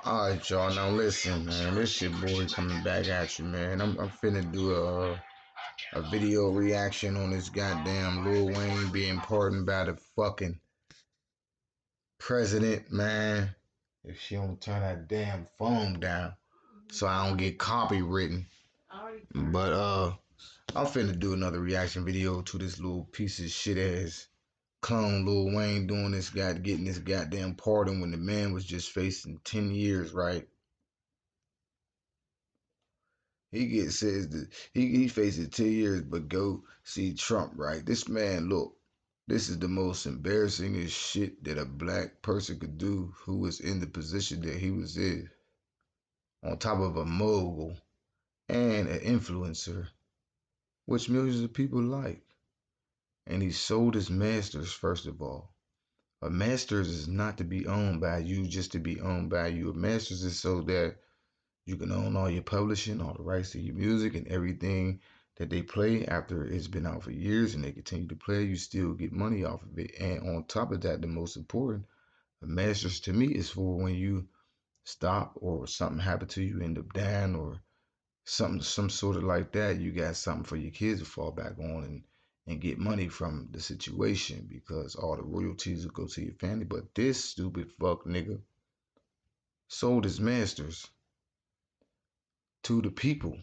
Alright, y'all. Now listen, man. This your boy coming back at you, man. I'm finna do a video reaction on this goddamn Lil Wayne being pardoned by the fucking president, man. If she don't turn that damn phone down, so I don't get copywritten. But I'm finna do another reaction video to this little piece of shit ass clone Lil Wayne doing this guy getting this goddamn pardon when the man was just facing 10 years, right? He faces 10 years, but go see Trump, right? This man, look, this is the most embarrassing shit that a black person could do who was in the position that he was in. On top of a mogul and an influencer, which millions of people like. And he sold his masters, first of all. A masters is not to be owned by you just to be owned by you. A masters is so that you can own all your publishing, all the rights to your music and everything that they play after it's been out for years and they continue to play. You still get money off of it. And on top of that, the most important, a masters to me is for when you stop or something happened to you, end up dying or something, some sort of like that. You got something for your kids to fall back on and get money from the situation because all the royalties will go to your family. But this stupid fuck nigga sold his masters to the people,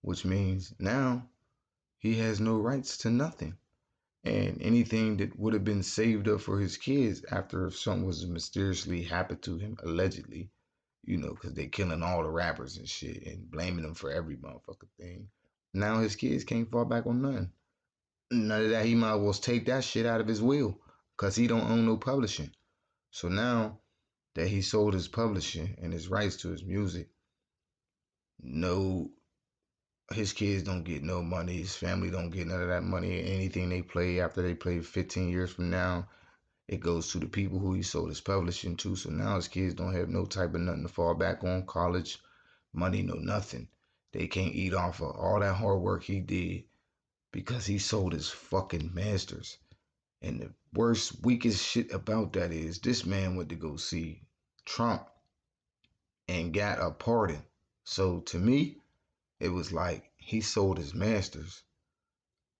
which means now he has no rights to nothing. And anything that would have been saved up for his kids after something was mysteriously happened to him, allegedly, you know, because they killing all the rappers and shit and blaming them for every motherfucking thing. Now his kids can't fall back on nothing. None of that. He might as well take that shit out of his will because he don't own no publishing. So now that he sold his publishing and his rights to his music, no, his kids don't get no money. His family don't get none of that money. Anything they play after they play 15 years from now, it goes to the people who he sold his publishing to. So now his kids don't have no type of nothing to fall back on. College, money, no nothing. They can't eat off of all that hard work he did because he sold his fucking masters. And the worst, weakest shit about that is this man went to go see Trump and got a pardon. So to me, it was like he sold his masters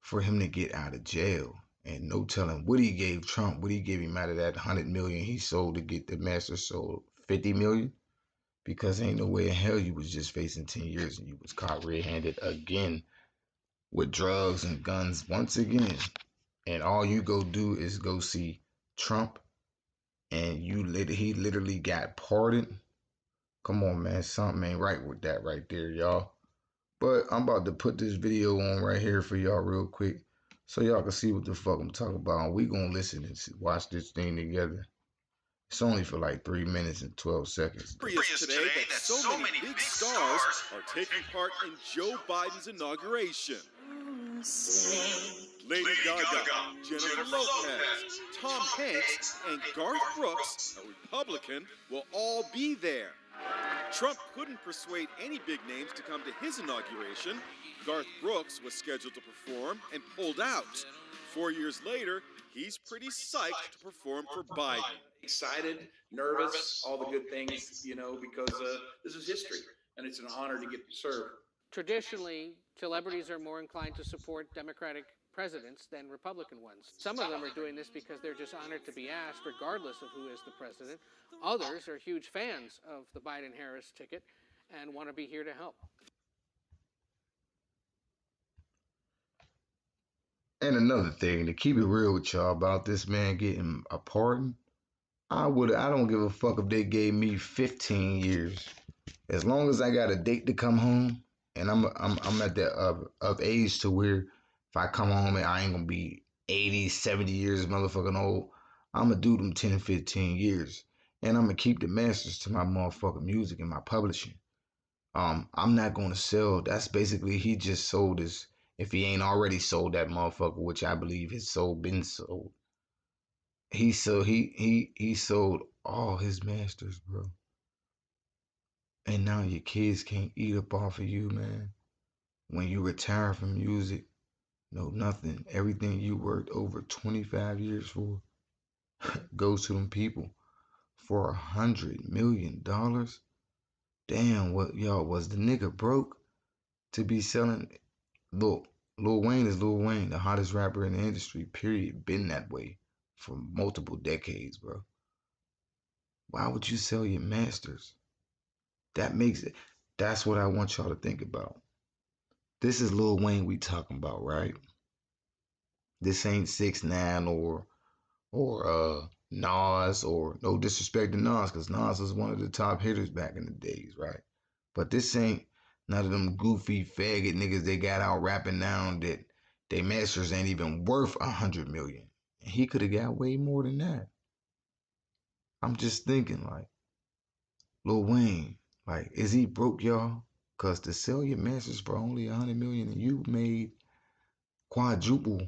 for him to get out of jail. And no telling what he gave Trump, what he gave him out of that 100 million he sold to get the masters sold 50 million. Because ain't no way in hell you was just facing 10 years and you was caught red-handed again with drugs and guns once again. And all you go do is go see Trump and he literally got pardoned. Come on, man, something ain't right with that right there, y'all. But I'm about to put this video on right here for y'all real quick so y'all can see what the fuck I'm talking about. We gonna listen and watch this thing together. It's only for like 3 minutes and 12 seconds. Today that so many big stars are taking part in Joe Biden's inauguration. Lady Gaga, Jennifer Lopez, Tom Hanks, and Garth Brooks, a Republican, will all be there. Trump couldn't persuade any big names to come to his inauguration. Garth Brooks was scheduled to perform and pulled out. 4 years later, he's pretty psyched to perform for Biden. Excited, nervous, all the good things, you know, because this is history, and it's an honor to get to serve. Traditionally, celebrities are more inclined to support Democratic presidents than Republican ones. Some of them are doing this because they're just honored to be asked, regardless of who is the president. Others are huge fans of the Biden-Harris ticket and want to be here to help. And another thing, to keep it real with y'all about this man getting a pardon, I don't give a fuck if they gave me 15 years. As long as I got a date to come home and I'm at that of age to where if I come home and I ain't gonna be 80, 70 years motherfucking old, I'm gonna do them 10, 15 years. And I'm gonna keep the masters to my motherfucking music and my publishing. I'm not gonna sell. That's basically he just sold his, if he ain't already sold that motherfucker, which I believe his soul been sold. He sold all his masters, bro. And now your kids can't eat up off of you, man. When you retire from music, no nothing. Everything you worked over 25 years for goes to them people for $100 million? Damn, what y'all was the nigga broke to be selling? Look, Lil Wayne is Lil Wayne, the hottest rapper in the industry, period. Been that way for multiple decades, bro. Why would you sell your masters? That's what I want y'all to think about. This is Lil Wayne we talking about, right? This ain't 6ix9ine or Nas, or no disrespect to Nas, because Nas was one of the top hitters back in the days, right? But this ain't none of them goofy faggot niggas they got out rapping now that they masters ain't even worth $100 million. And he could have got way more than that. I'm just thinking, like, Lil Wayne, like, is he broke, y'all? Cause to sell your masters for only $100 million and you made quadruple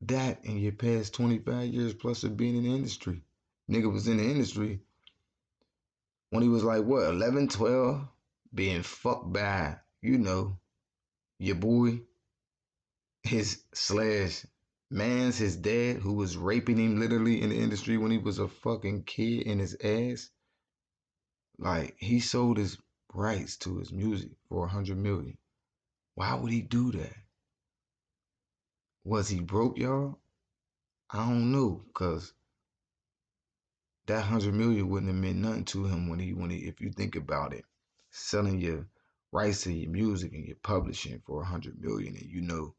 that in your past 25 years plus of being in the industry. Nigga was in the industry when he was like, what, 11, 12, being fucked by, your boy, his dad, who was raping him literally in the industry when he was a fucking kid in his ass. Like, he sold his rights to his music for $100 million. Why would he do that? Was he broke, y'all? I don't know, cause that $100 million wouldn't have meant nothing to him when he, if you think about it, selling your rights to your music and your publishing for $100 million, and you know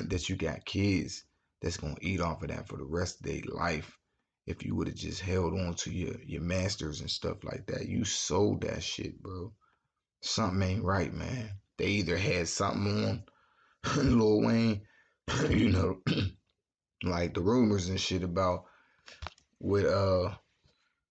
that you got kids that's gonna eat off of that for the rest of their life. If you would have just held on to your masters and stuff like that, you sold that shit, bro. Something ain't right, man. They either had something on Lil Wayne, like the rumors and shit about what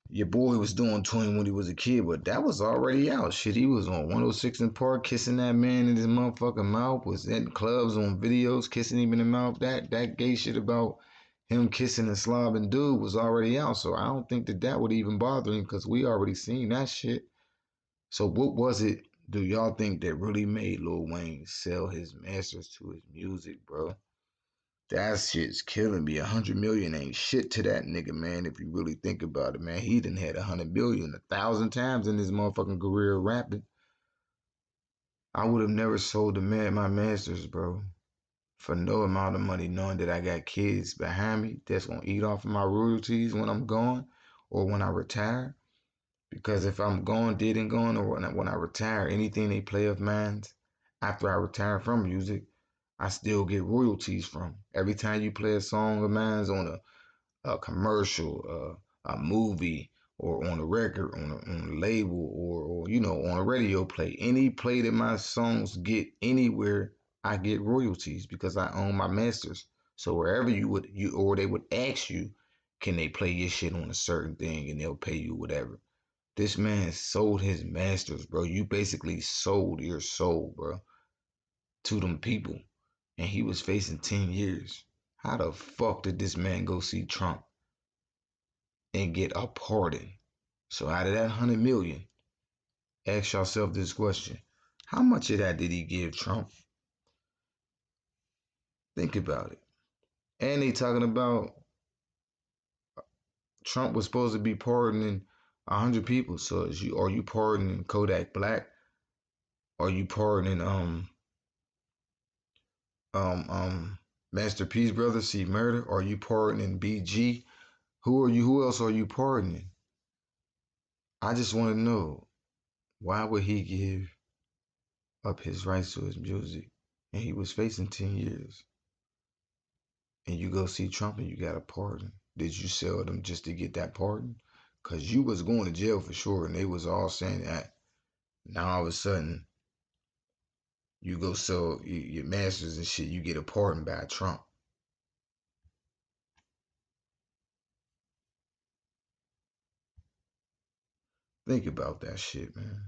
your boy was doing to him when he was a kid, but that was already out. Shit, he was on 106 in Park kissing that man in his motherfucking mouth, was in clubs on videos kissing him in the mouth. That gay shit about him kissing and slobbing dude was already out, so I don't think that would even bother him because we already seen that shit. So what was it, do y'all think, that really made Lil Wayne sell his masters to his music, bro? That shit's killing me. $100 million ain't shit to that nigga, man. If you really think about it, man, he done had $100 million 1,000 times in his motherfucking career rapping. I would have never sold my masters, bro, for no amount of money, knowing that I got kids behind me that's gonna eat off of my royalties when I'm gone or when I retire. Because if I'm gone, dead and gone, or when I retire, anything they play of mine after I retire from music, I still get royalties from. Every time you play a song of mine on a commercial, a movie, or on a record, on a label, or on a radio play, any play that my songs get anywhere, I get royalties because I own my masters. So wherever they would ask you, can they play your shit on a certain thing, and they'll pay you whatever. This man sold his masters, bro. You basically sold your soul, bro, to them people. And he was facing 10 years. How the fuck did this man go see Trump and get a pardon? So out of that $100 million, ask yourself this question. How much of that did he give Trump? Think about it. And they talking about Trump was supposed to be pardoning 100 people. So are you pardoning Kodak Black? Are you pardoning Master P's brother, C Murder? Are you pardoning BG? Who else are you pardoning? I just want to know, why would he give up his rights to his music? And he was facing 10 years. And you go see Trump and you got a pardon. Did you sell them just to get that pardon? Because you was going to jail for sure, and they was all saying that. Now all of a sudden, you go sell your masters and shit, you get a pardon by Trump. Think about that shit, man.